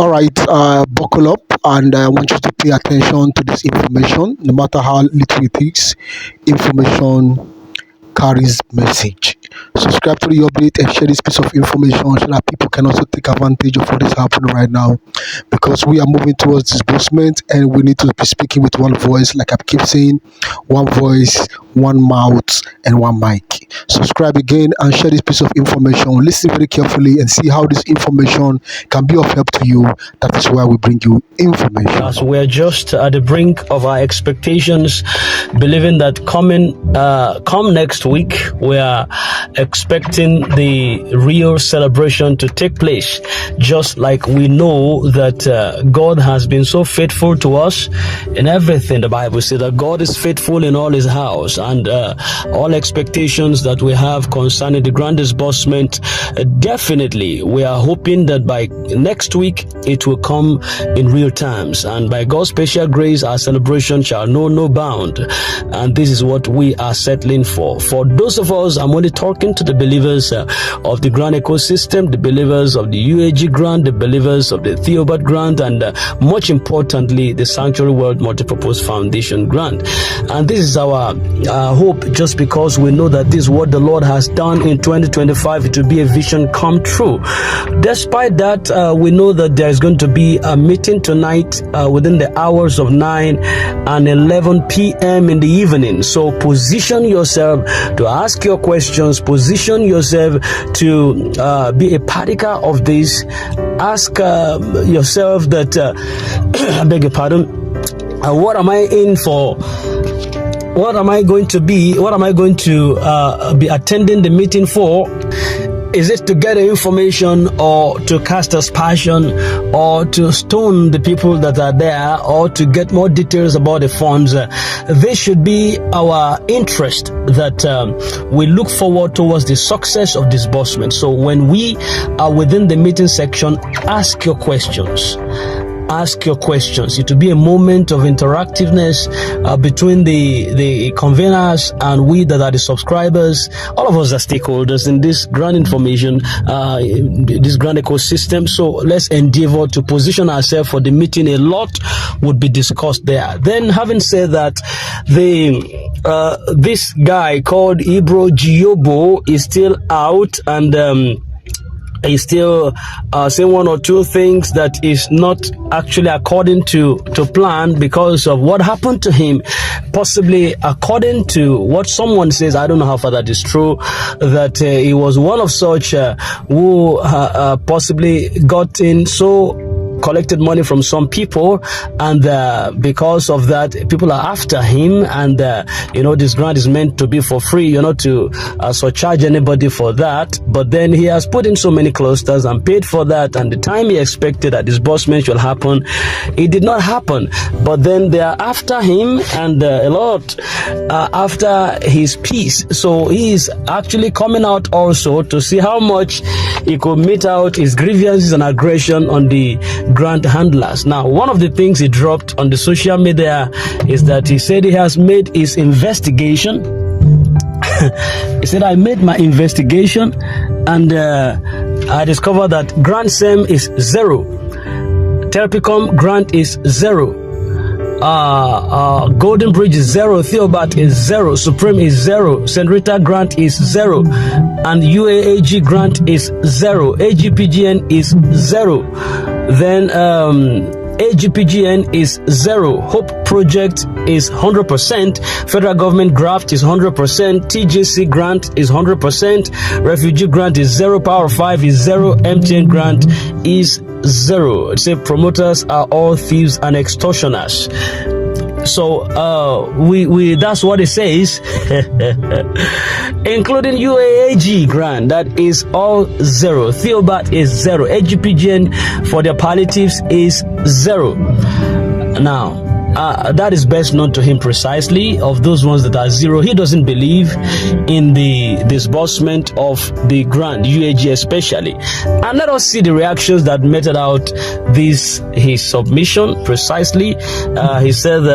All right, buckle up, and I want you to pay attention to this information. No matter how little it is, information carries message. Subscribe to the update and share this piece of information so that people can also take advantage of what is happening right now, because we are moving towards disbursement and we need to be speaking with one voice. Like I keep saying, one voice, one mouth, and one mic. Subscribe again and share this piece of information. Listen very carefully and see how this information can be of help to you. That is why we bring you information. As we're just at the brink of our expectations, believing that come next week, we are expecting the real celebration to take place. Just like we know that God has been so faithful to us in everything. The Bible says that God is faithful in all his house, and all expectations that we have concerning the grand disbursement, definitely we are hoping that by next week it will come in real terms, and by God's special grace our celebration shall know no bound. And this is what we are settling for those of us. I'm only talking to the believers of the grant ecosystem, the believers of the UAAG grant, the believers of the Theobarth grant, and much importantly the Sanctuary World Multipurpose Foundation grant. And this is our hope, just because we know that this is what the Lord has done in 2025. It will be a vision come true. Despite that, we know that there is going to be a meeting tonight within the hours of 9 and 11 p.m. in the evening. So position yourself to ask your questions, position yourself to be a partaker of this. Ask yourself that, I beg your pardon, what am I in for? What am I going to be attending the meeting for? Is it to get information, or to cast aspersion, or to stone the people that are there, or to get more details about the funds? This should be our interest, that we look forward towards the success of disbursement. So when we are within the meeting section, ask your questions. Ask your questions. It will be a moment of interactiveness between the conveners and we that are the subscribers. All of us are stakeholders in this grand information, this grand ecosystem. So let's endeavor to position ourselves for the meeting. A lot would be discussed there. Then, having said that, this guy called Ibro Giobo is still out, and he's still saying one or two things that is not actually according to plan, because of what happened to him. Possibly according to what someone says, I don't know how far that is true, that he was one of such who possibly got in, so collected money from some people, and because of that people are after him, and this grant is meant to be for free. You're not to surcharge anybody for that, but then he has put in so many clusters and paid for that, and the time he expected that disbursement should happen, it did not happen. But then they are after him, and a lot after his peace. So he is actually coming out also to see how much he could meet out his grievances and aggression on the grant handlers. Now, one of the things he dropped on the social media is that he said he has made his investigation. He said, I made my investigation, and I discovered that Grant SEM is 0, Terpicom grant is 0, Golden Bridge is 0, Theobarth is 0, Supreme is 0, St. Rita grant is 0, and UAAG grant is 0, AGPGN is 0. Then AGPGN is 0, Hope Project is 100%, Federal Government Graft is 100%, TJC grant is 100%, Refugee grant is 0, Power 5 is 0, MTN grant is 0. It says promoters are all thieves and extortioners. So we that's what it says, including UAAG grant, that is all 0. Theobarth is 0. AGPGN for their palliatives is 0. Now, that is best known to him precisely. Of those ones that are zero, he doesn't believe in the disbursement of the grant, UAG especially. And let us see the reactions that meted out his submission precisely. He said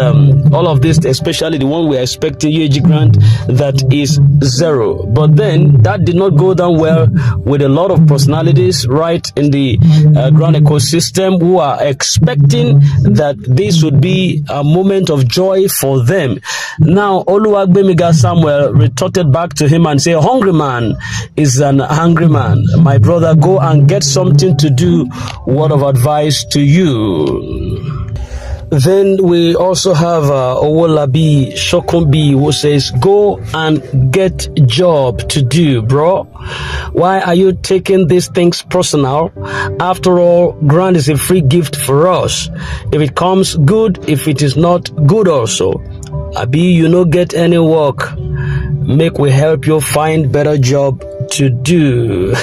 all of this, especially the one we are expecting, UAG grant, that is zero. But then that did not go down well with a lot of personalities right in the grant ecosystem who are expecting that this would be a moment of joy for them. Now, Oluwagbemiga Samuel retorted back to him and said, hungry man is an hungry man. My brother, go and get something to do. Word of advice to you. Then we also have Owolabi Shokumbi, who says, go and get job to do, bro. Why are you taking these things personal? After all, grant is a free gift for us. If it comes, good. If it is not, good also. Abi, you no get any work. Make we help you find better job to do.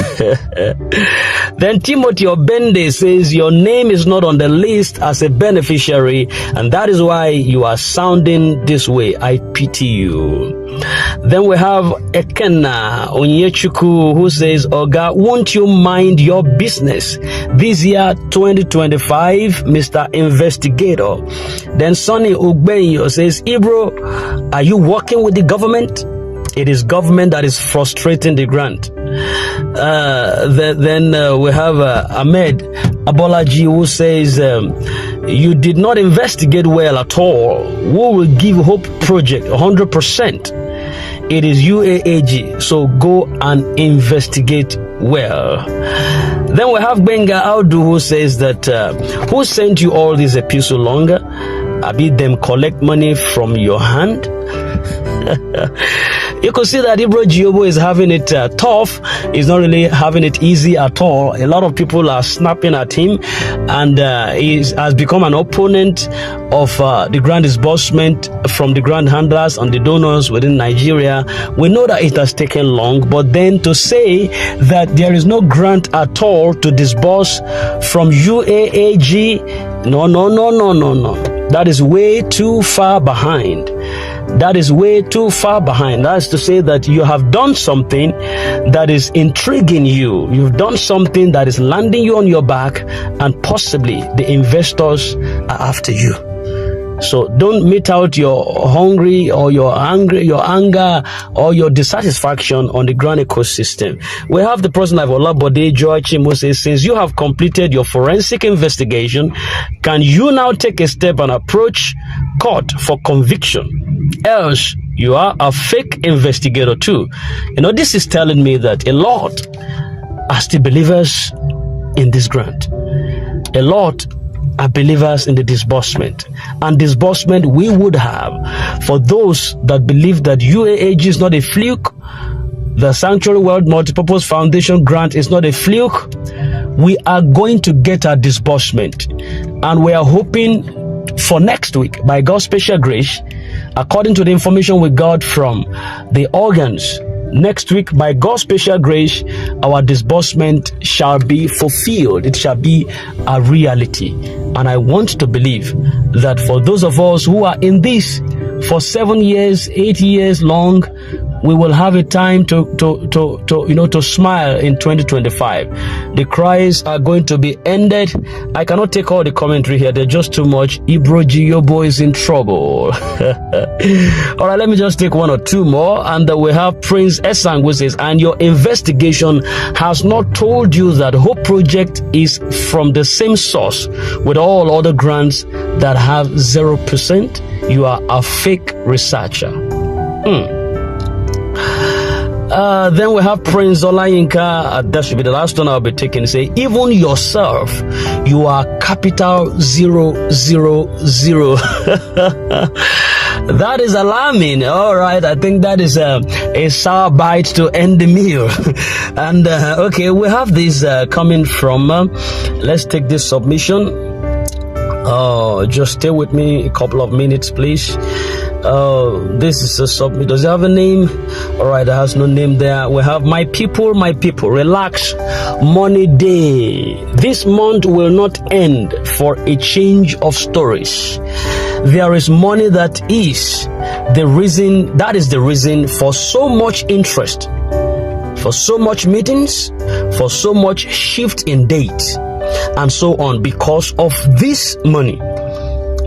Then Timothy Obende says your name is not on the list as a beneficiary, and that is why you are sounding this way. I pity you. Then we have Ekena Onyechuku, who says, Oga, won't you mind your business? This year 2025, Mr. Investigator. Then Sonny Ugbenyo says, Ibro, are you working with the government? It is government that is frustrating the grant. Then we have Ahmed Abolaji, who says, you did not investigate well at all. We will give Hope Project 100%. It is UAAG, so go and investigate well. Then we have Benga Audu, who says that, who sent you all these epistle longer? I bid them collect money from your hand. You could see that Ibro Giobo is having it tough. He's not really having it easy at all. A lot of people are snapping at him, and he has become an opponent of the grant disbursement from the grant handlers and the donors within Nigeria. We know that it has taken long, but then to say that there is no grant at all to disburse from UAAG, no. That is way too far behind. That is way too far behind. That is to say that you have done something that is intriguing you. You've done something that is landing you on your back, and possibly the investors are after you. So don't meet out your hungry or your anger or your dissatisfaction on the grant ecosystem. We have the person like Olabode Joachim Moses says, you have completed your forensic investigation. Can you now take a step and approach court for conviction? Else you are a fake investigator too. You know, this is telling me that a lot are still believers in this grant. A lot are believers in the disbursement. And disbursement we would have for those that believe that UAAG is not a fluke, the Sanctuary World Multipurpose Foundation grant is not a fluke. We are going to get our disbursement, and we are hoping for next week, by God's special grace, according to the information we got from the organs. Next week, by God's special grace, our disbursement shall be fulfilled. It shall be a reality. And I want to believe that for those of us who are in this for 7 years, 8 years long, we will have a time to smile in 2025. The cries are going to be ended. I cannot take all the commentary here. They're just too much. Ibro Giobo is in trouble. All right, let me just take one or two more. And we have Prince Esang, who says, and your investigation has not told you that Hope Project is from the same source with all other grants that have 0%. You are a fake researcher. Then we have Prince Olayinka. That should be the last one I'll be taking. Say, even yourself, you are capital 000. That is alarming. All right, I think that is a sour bite to end the meal. And okay, we have this coming from. Let's take this submission. Just stay with me a couple of minutes, please. This is a submit. Does it have a name? All right, it has no name there. We have my people, relax. Money day. This month will not end for a change of stories. there is money that is the reason for so much interest, for so much meetings, for so much shift in date, and so on. Because of this money,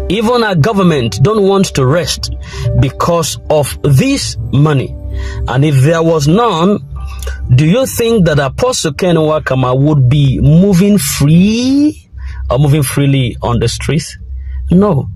even our government don't want to rest because of this money. And if there was none, do you think that Apostle Ken Wakama would be moving free or moving freely on the streets? No.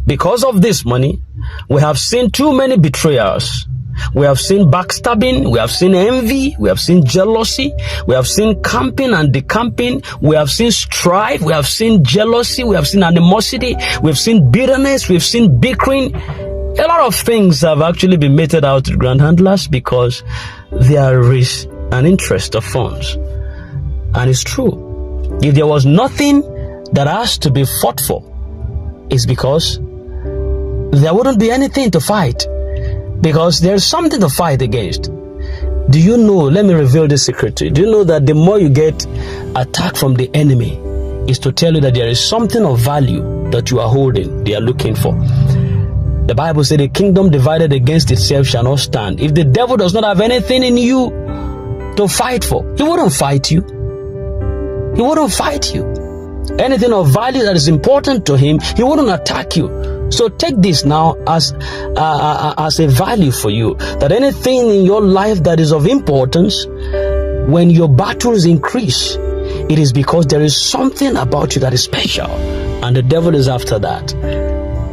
Because of this money, we have seen too many betrayals. We have seen backstabbing, we have seen envy, we have seen jealousy, we have seen camping and decamping, we have seen strife, we have seen jealousy, we have seen animosity, we have seen bitterness, we have seen bickering. A lot of things have actually been meted out to grand handlers because there is an interest of funds. And it's true. If there was nothing that has to be fought for, it's because there wouldn't be anything to fight. Because there's something to fight against. Do you know, let me reveal this secret to you. Do you know that the more you get attacked from the enemy is to tell you that there is something of value that you are holding, they are looking for. The Bible says the kingdom divided against itself shall not stand. If the devil does not have anything in you to fight for, he wouldn't fight you. He wouldn't fight you. Anything of value that is important to him, he wouldn't attack you. So take this now as a value for you, that anything in your life that is of importance, when your battles increase, it is because there is something about you that is special, and the devil is after that.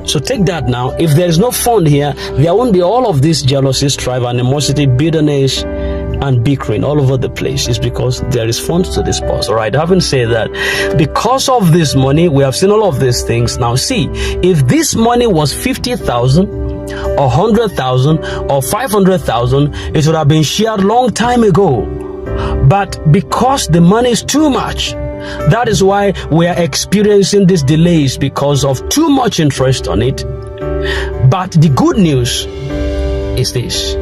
So take that now. If there is no fund here, there won't be all of this jealousy, strife, animosity, bitterness, and bickering all over the place. It's because there is funds to disperse. All right, having said that, because of this money, we have seen all of these things. Now see, if this money was 50,000 or 100,000 or 500,000, it would have been shared long time ago. But because the money is too much, that is why we are experiencing these delays, because of too much interest on it. But the good news is this: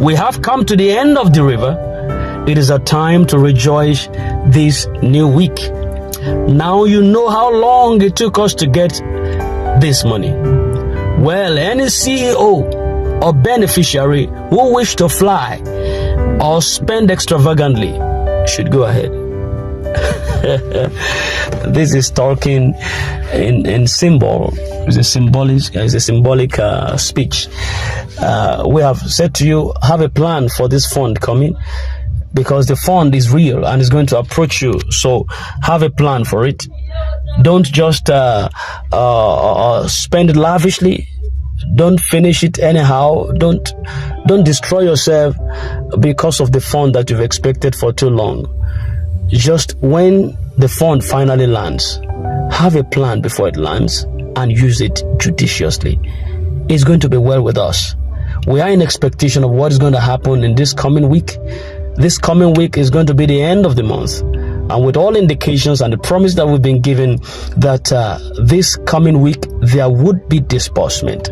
we have come to the end of the river. It is a time to rejoice this new week. Now you know how long it took us to get this money. Well, any CEO or beneficiary who wish to fly or spend extravagantly should go ahead. This is talking in symbol. It's a symbolic speech. We have said to you, have a plan for this fund coming, because the fund is real and is going to approach you. So have a plan for it. Don't just spend it lavishly. Don't finish it anyhow. Don't destroy yourself because of the fund that you've expected for too long. Just when the fund finally lands, have a plan before it lands and use it judiciously. It's going to be well with us. We are in expectation of what is going to happen in this coming week. This coming week is going to be the end of the month. And with all indications and the promise that we've been given that this coming week there would be disbursement.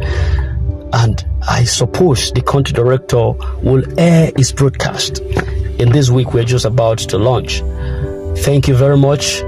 And I suppose the country director will air its broadcast in this week we're just about to launch. Thank you very much.